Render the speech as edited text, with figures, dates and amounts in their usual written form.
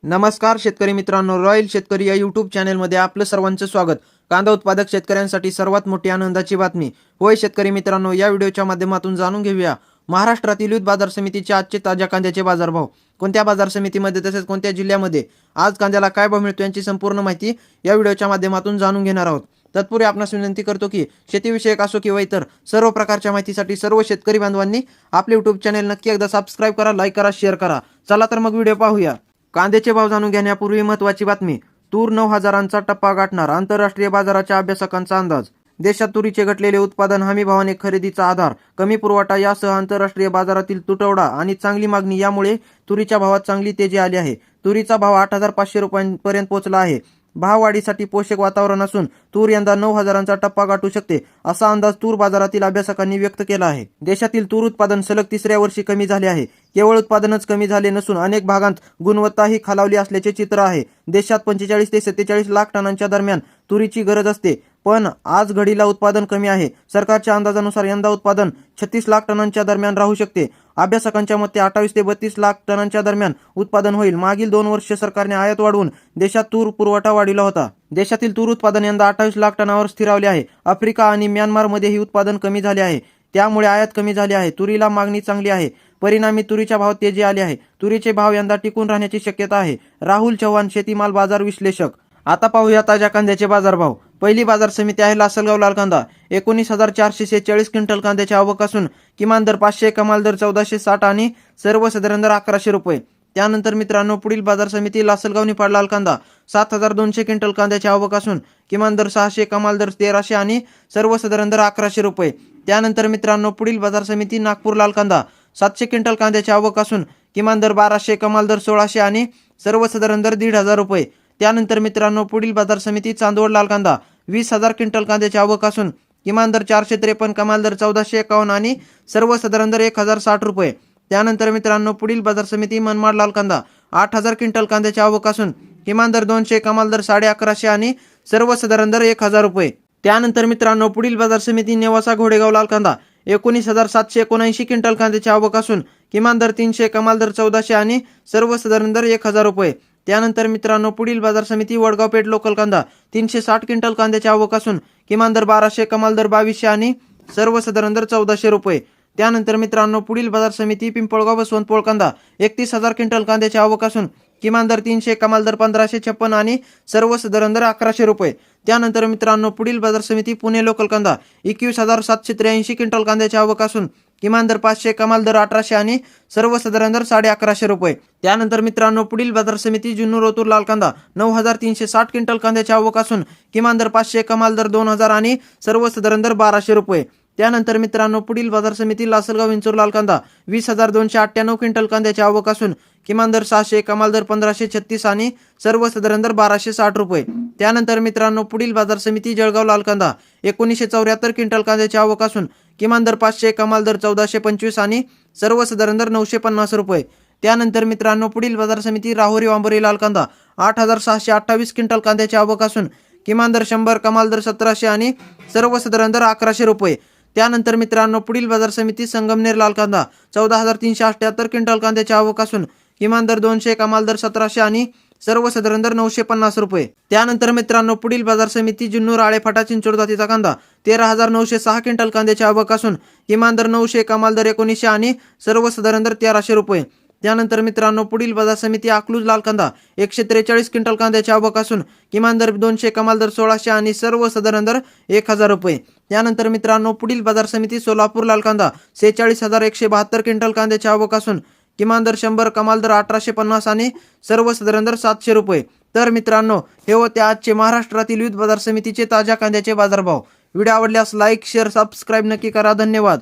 नमस्कार शेतकरी मित्रांनो, रॉयल शेतकरी या यूट्यूब चॅनलमध्ये आपलं सर्वांचं स्वागत. कांदा उत्पादक शेतकऱ्यांसाठी सर्वात मोठी आनंदाची बातमी. होय शेतकरी मित्रांनो, या व्हिडिओच्या माध्यमातून जाणून घेऊया महाराष्ट्रातील विविध बाजार समितीचे आजचे ताज्या कांद्याचे बाजारभाव. कोणत्या बाजार समितीमध्ये तसेच कोणत्या जिल्ह्यामध्ये आज कांद्याला काय भाव मिळतो यांची संपूर्ण माहिती या व्हिडिओच्या माध्यमातून जाणून घेणार आहोत. तत्पूर्वी आपणास विनंती करतो की शेतीविषयक असो किंवा इतर सर्व प्रकारच्या माहितीसाठी सर्व शेतकरी बांधवांनी आपले यूट्यूब चॅनल नक्की एकदा सबस्क्राईब करा, लाईक करा, शेअर करा. चला तर मग व्हिडिओ पाहूया. कांद्याचे भाव जाणून घेण्यापूर्वी महत्त्वाची बातमी. तूर 9,000चा टप्पा गाठणार, आंतरराष्ट्रीय बाजाराच्या अभ्यासकांचा अंदाज. देशात तुरीचे घटलेले उत्पादन, हमी भावाने खरेदीचा आधार, कमी पुरवठा यासह आंतरराष्ट्रीय बाजारातील तुटवडा आणि चांगली मागणी यामुळे तुरीच्या भावात चांगली तेजी आली आहे. तुरीचा भाव 8,500 रुपयांपर्यंत पोहोचला आहे. भाववाढीसाठी पोषक वातावरण असून तूर यंदा 9,000चा टप्पा गाठू शकते, असा अंदाज तूर बाजारातील अभ्यासकांनी व्यक्त केला आहे. देशातील तूर उत्पादन सलग तिसऱ्या वर्षी कमी झाले आहे. केवळ उत्पादनच कमी झाले नसून अनेक भागांत गुणवत्ताही खालावली असल्याचे चित्र आहे. देशात 45 ते 47 लाख टनांच्या दरम्यान तुरीची गरज असते, पण आज घडीला उत्पादन कमी आहे. सरकारच्या अंदाजानुसार यंदा उत्पादन 36 लाख टनांच्या दरम्यान राहू शकते. अभ्यासकांच्या मते 28 ते 32 लाख टनांच्या दरम्यान उत्पादन होईल. मागील 2 वर्ष सरकारने आयात वाढवून देशात तूर पुरवठा वाढविला होता. देशातील तूर उत्पादन यंदा 28 लाख टनावर स्थिरावले आहे. आफ्रिका आणि म्यानमारमध्येही उत्पादन कमी झाले आहे, त्यामुळे आयात कमी झाली आहे. तुरीला मागणी चांगली आहे, परिणामी तुरीच्या भावात तेजी आली आहे. तुरीचे भाव यंदा टिकून राहण्याची शक्यता आहे. राहुल चव्हाण, शेतीमाल बाजार विश्लेषक. आता पाहूया ताज्या कांद्याचे बाजारभाव. पहिली बाजार समिती आहे लासलगाव लाल कांदा. 19,446 क्विंटल कांद्याची आवक असून किमान दर 500, कमाल दर 1460 आणि सर्वसाधारण दर 1100 रुपये. त्यानंतर मित्रांनो, पुढील बाजार समिती लासलगाव निफाड लाल कांदा. 7,200 क्विंटल कांद्याची आवक असून किमान दर 600, कमाल दर 1300 आणि सर्वसाधारण दर 1100 रुपये. त्यानंतर मित्रांनो, पुढील बाजार समिती नागपूर लाल कांदा. 700 क्विंटल कांद्याची आवक असून किमान दर 1200, कमाल दर 1600 आणि सर्वसाधारण दर 1,500 रुपये. त्यानंतर मित्रांनो, पुढील बाजार समिती चांदवड लाल कांदा. 20,000 क्विंटल कांद्याची आवक असून किमान दर 453, कमाल दर 1451 आणि सर्वसाधारण दर 1,060 रुपये. त्यानंतर मित्रांनो, पुढील बाजार समिती मनमाड लाल कांदा. 8,000 क्विंटल कांद्याची आवक असून किमान दर 200, कमाल दर 1150 आणि सर्वसाधारण दर 1,000 रुपये. त्यानंतर मित्रांनो, पुढील बाजार समिती नेवासा घोडेगाव लाल कांदा. 19,779 क्विंटल कांद्याची आवक असून किमान दर 300, कमाल दर 1400 आणि सर्वसाधारण दर 1,000 रुपये. त्यानंतर मित्रांनो, पुढील बाजार समिती वडगाव पेठ लोकल कांदा. 360 क्विंटल कांद्याची आवक असून किमान दर 1200, कमाल दर 2200 आणि सर्वसाधारण दर 1,400 रुपये. त्यानंतर मित्रांनो, पुढील बाजार समिती पिंपळगाव बसवंतपोळ कांदा. 31,000 क्विंटल कांद्याची आवक असून किमान दर 300, कमाल दर 1,556 आणि सर्वसाधारण दर 1100 रुपये. त्यानंतर मित्रांनो, पुढील बाजार समिती पुणे लोकल कांदा. 21,783 क्विंटल कांद्याची आवक असून किमान दर 500, कमाल दर 1,800 आणि सर्वसाधारण दर 1150 रुपये. त्यानंतर मित्रांनो, पुढील बाजार समिती जुन्नर ओतूर लाल कांदा. 9,360 क्विंटल कांद्याची आवक असून किमान दर 500, कमाल दर 2,000 आणि सर्वसाधारण दर 1,200 रुपये. त्यानंतर मित्रांनो, पुढील बाजार समिती लासलगाव विंचूर लाल कांदा. 20,298 क्विंटल कांद्याची आवक असून किमान दर 600, कमाल दर 1,536 आणि सर्वसाधारण दर 1,260 रुपये. त्यानंतर मित्रांनो, पुढील बाजार समिती जळगाव लाल कांदा. 1974 क्विंटल कांद्याची आवक असून किमान दर 500, कमाल दर 1,425 आणि सर्वसाधारण दर 950 रुपये. त्यानंतर मित्रांनो, पुढील बाजार समिती राहुरी वांबोरी लाल कांदा. 8,628 क्विंटल कांद्याची आवक असून किमान दर 100, कमाल दर 1,700 आणि सर्वसाधारण दर 1100 रुपये. त्यानंतर मित्रांनो, पुढील बाजार समिती संगमनेर लाल कांदा. 14,378 क्विंटल कांद्याची आवक असून किमान दर 200, कमाल दर 1,700 आणि सर्वसाधारण दर 950 रुपये. त्यानंतर मित्रांनो, पुढील बाजार समिती जुन्नर आळेफाटा चिंचोड जातीचा कांदा. 13,906 क्विंटल कांद्याची आवक असून किमान दर 900, कमाल दर 1900 आणि सर्वसाधारण दर 1,300 रुपये. त्यानंतर मित्रांनो, पुढील बाजार समिती अकलूज लाल कांदा. 143 क्विंटल कांद्याची आवक असून किमान दर 200, कमाल दर 1,600 आणि सर्वसाधारण दर 1,000 रुपये. त्यानंतर मित्रांनो, पुढील बाजार समिती सोलापूर लाल कांदा. 46,172 क्विंटल कांद्याची आवक असून किमान दर 100, कमाल दर 1,850 आणि सर्वसाधारण दर 700 रुपये. तर मित्रांनो, हे होते आजचे महाराष्ट्रातील विविध बाजार समितीचे ताज्या कांद्याचे बाजारभाव. व्हिडिओ आवडल्यास लाईक, शेअर, सबस्क्राईब नक्की करा. धन्यवाद.